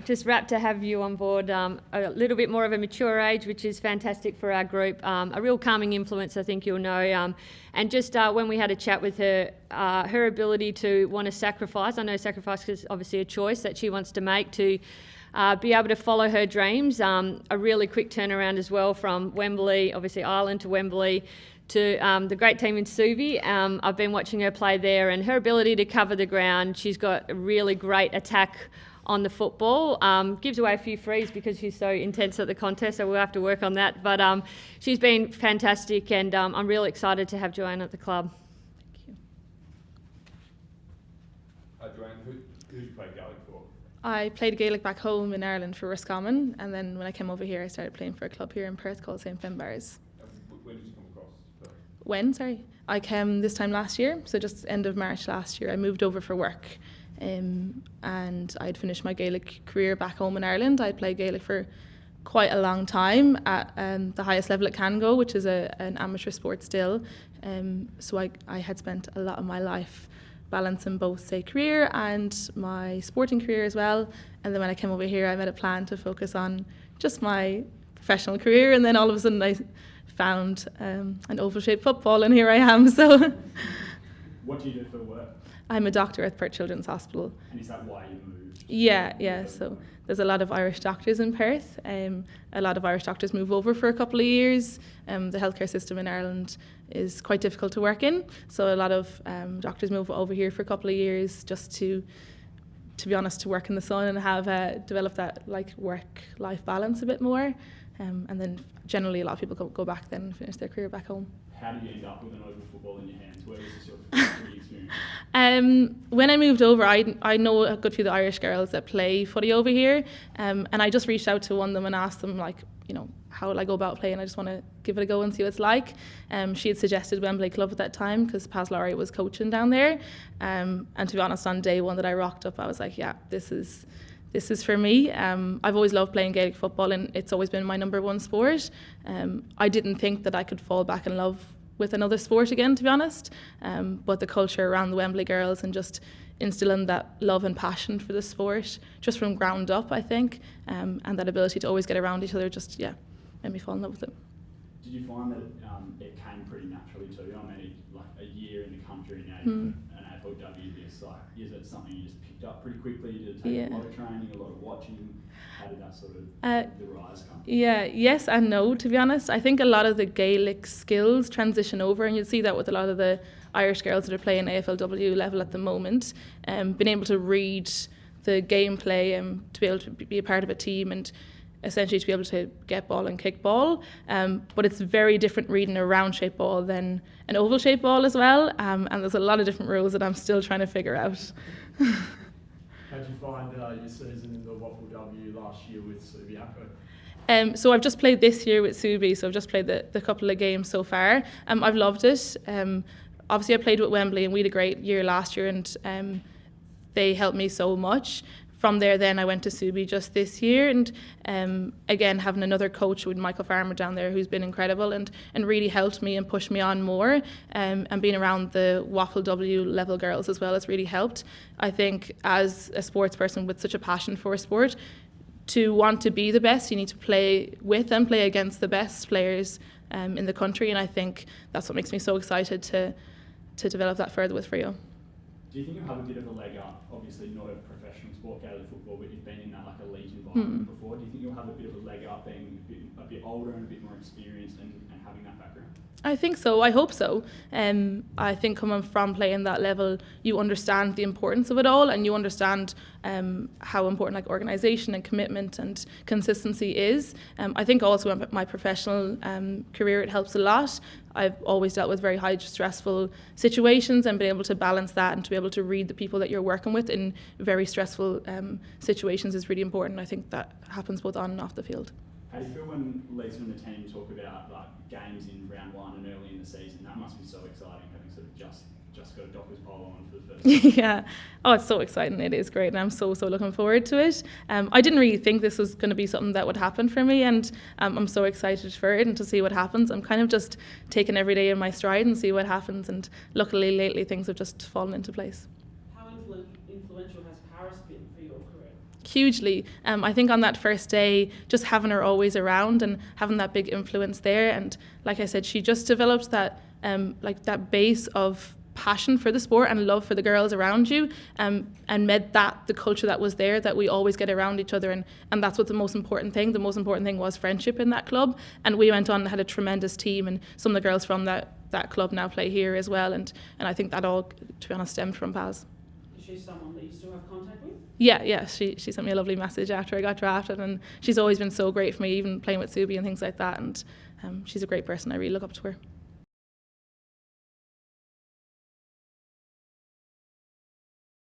Just rapt to have you on board. A little bit more of a mature age, which is fantastic for our group. A real calming influence, I think you'll know. And just when we had a chat with her, her ability to want to sacrifice, I know sacrifice is obviously a choice that she wants to make to be able to follow her dreams. A really quick turnaround as well from Wembley, obviously Ireland to Wembley, to the great team in Subi. I've been watching her play there, and her ability to cover the ground, she's got a really great attack on the football. Gives away a few frees because she's so intense at the contest, so we'll have to work on that. But she's been fantastic, and I'm really excited to have Joanne at the club. Thank you. Joanne, who did you play Gaelic for? I played Gaelic back home in Ireland for Roscommon, and then when I came over here, I started playing for a club here in Perth called St. Finbarrs. When did you come across Perth? When? Sorry. I came this time last year, so just end of March last year. I moved over for work. And I'd finished my Gaelic career back home in Ireland. I'd played Gaelic for quite a long time at the highest level it can go, which is an amateur sport still. So I had spent a lot of my life balancing both, say, career and my sporting career as well. And then when I came over here, I made a plan to focus on just my professional career. And then all of a sudden I found an oval-shaped football, and here I am. So, what do you do for work? I'm a doctor at Perth Children's Hospital. And is that why you moved? Yeah. So there's a lot of Irish doctors in Perth. A lot of Irish doctors move over for a couple of years. The healthcare system in Ireland is quite difficult to work in. So a lot of doctors move over here for a couple of years just to be honest, to work in the sun and have develop that work-life balance a bit more. And then generally a lot of people go back then and finish their career back home. How did you end up with an oval football in your hands? Where was this your first experience? When I moved over, I know a good few of the Irish girls that play footy over here, and I just reached out to one of them and asked them, how will I go about playing? I just want to give it a go and see what it's like. She had suggested Wembley Club at that time because Paz Laurie was coaching down there, and to be honest, on day one that I rocked up, I was like, yeah, this is for me. I've always loved playing Gaelic football, and it's always been my number one sport. I didn't think that I could fall back in love with another sport again, to be honest. But the culture around the Wembley girls and just instilling that love and passion for the sport, just from ground up, I think, and that ability to always get around each other, made me fall in love with it. Did you find that it came pretty naturally to you? I mean, like a year in the country now, an AFLW, is it something you just picked up pretty quickly? Did it take a lot of training, a lot of watching? How did that sort of the rise come? Yes and no, to be honest. I think a lot of the Gaelic skills transition over, and you'll see that with a lot of the Irish girls that are playing AFLW level at the moment. Being able to read the gameplay and to be able to be a part of a team and essentially to be able to get ball and kick ball. But it's very different reading a round-shaped ball than an oval-shaped ball as well. And there's a lot of different rules that I'm still trying to figure out. How did you find your season in the WAFL last year with Subiaco? So I've just played this year with Subi, so I've just played the couple of games so far. I've loved it. Obviously I played with Wembley and we had a great year last year, and they helped me so much. From there then I went to Subi just this year, and again having another coach with Michael Farmer down there who's been incredible and really helped me and pushed me on more, and being around the WAFL level girls as well has really helped. I think as a sports person with such a passion for sport, to want to be the best you need to play with and play against the best players in the country, and I think that's what makes me so excited to develop that further with Frio. Do you think you'll have a bit of a leg up? Obviously not a professional sport, Gaelic football, but you've been in that elite environment before. Do you think you'll have a bit of a leg up being a bit older and a bit more experienced and having that background? I think so. I hope so. I think coming from playing that level, you understand the importance of it all, and you understand how important organisation and commitment and consistency is. I think also in my professional career it helps a lot. I've always dealt with very high stressful situations, and being able to balance that and to be able to read the people that you're working with in very stressful situations is really important. I think that happens both on and off the field. How do you feel when Lisa and the team talk about games in round one and early in the season? That must be so exciting, having sort of just got a Dockers polo on for the first time. Yeah. Oh, it's so exciting. It is great, and I'm so looking forward to it. I didn't really think this was going to be something that would happen for me, and I'm so excited for it and to see what happens. I'm kind of just taking every day in my stride and see what happens, and luckily lately things have just fallen into place. How influential has Paris been for your career? Hugely. I think on that first day, just having her always around and having that big influence there, and like I said, she just developed that like that base of passion for the sport and love for the girls around you, and made that the culture that was there, that we always get around each other, and that's what the most important thing. The most important thing was friendship in that club, and we went on and had a tremendous team, and some of the girls from that club now play here as well, and I think that all, to be honest, stemmed from Paz. Is she someone that you still have contact with? Yeah, she sent me a lovely message after I got drafted, and she's always been so great for me, even playing with Subi and things like that, and she's a great person. I really look up to her.